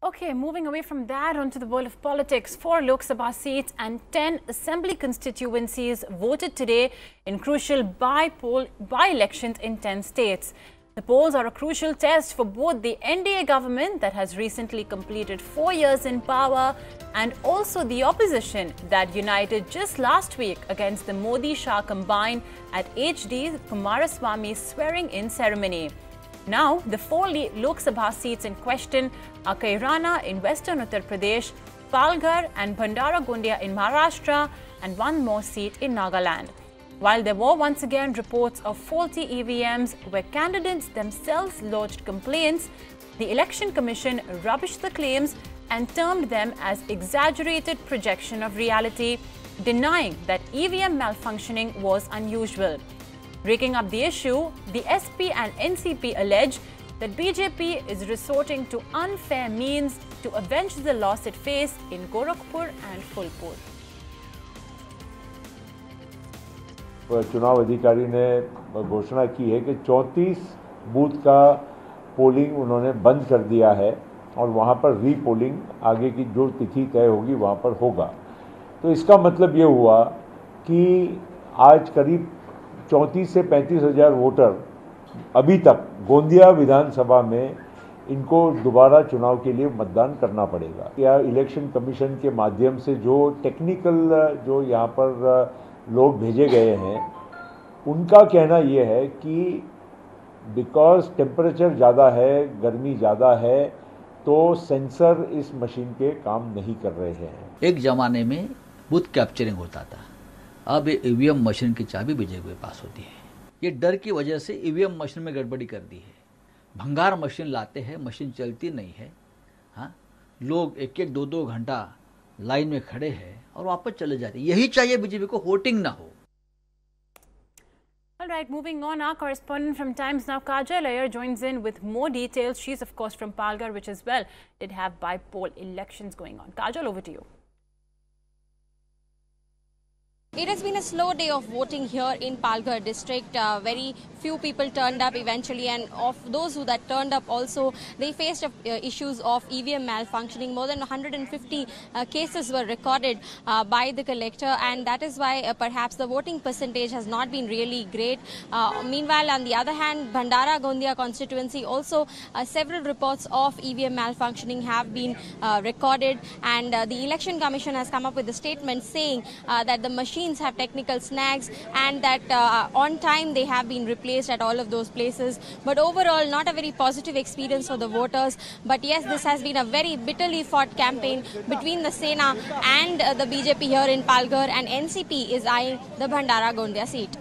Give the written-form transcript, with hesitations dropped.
Okay, moving away from that onto the world of politics, 4 Lok Sabha seats and 10 assembly constituencies voted today in crucial by-elections in 10 states. The polls are a crucial test for both the NDA government that has recently completed 4 years in power and also the opposition that united just last week against the Modi-Shah combine at HD Kumaraswamy's swearing-in ceremony. Now, the 4 Lok Sabha seats in question are Kairana in western Uttar Pradesh, Palghar and Bhandara Gondia in Maharashtra, and one more seat in Nagaland. While there were once again reports of faulty EVMs where candidates themselves lodged complaints, the Election Commission rubbished the claims and termed them as exaggerated projection of reality, denying that EVM malfunctioning was unusual. Breaking up the issue, the SP and NCP allege that BJP is resorting to unfair means to avenge the loss it faced in Gorakhpur and Phulpur. चुनाव अधिकारी ने घोषणा की है कि 34 booth का polling उन्होंने बंद कर दिया है और वहां पर रीपोलिंग आगे की जो तिथि तय होगी वहां पर होगा। तो इसका मतलब ये हुआ कि आज करीब 34 से 35 हज़ार वोटर अभी तक गोंदिया विधानसभा में इनको दोबारा चुनाव के लिए मतदान करना पड़ेगा। या इलेक्शन कमीशन के माध्यम से जो टेक्निकल जो यहाँ पर लोग भेजे गए हैं उनका कहना ये है कि बिकॉज टेम्परेचर ज़्यादा है, गर्मी ज़्यादा है, तो सेंसर इस मशीन के काम नहीं कर रहे हैं। एक ज़माने में बूथ कैप्चरिंग होता था, अब ईवीएम मशीन की चाबी बीजेपी के पास होती है। ये डर की वजह से ईवीएम मशीन में गड़बड़ी कर दी है। भंगार मशीन लाते हैं, मशीन चलती नहीं है। हाँ, लोग 1-1, 2-2 घंटा लाइन में खड़े हैं और वापस चले जाते हैं। यही चाहिए बीजेपी को, वोटिंग ना हो। All right, moving on, our correspondent from Times Now, Kajal Iyer, joins in with more details. She's of course from Palghar, which as well did have by-poll elections going on. Kajal, over to you. It has been a slow day of voting here in Palghar district. Very few people turned up eventually, and of those who that turned up also, they faced issues of EVM malfunctioning. More than 150 cases were recorded by the collector, and that is why perhaps the voting percentage has not been really great. Meanwhile, on the other hand, Bhandara Gondia constituency also several reports of EVM malfunctioning have been recorded, and the Election Commission has come up with a statement saying that the machines have technical snags and that on time they have been replaced at all of those places. But overall, not a very positive experience for the voters. But yes, this has been a very bitterly fought campaign between the Sena and the BJP here in Palghar, and NCP is eyeing the Bhandara Gondia seat.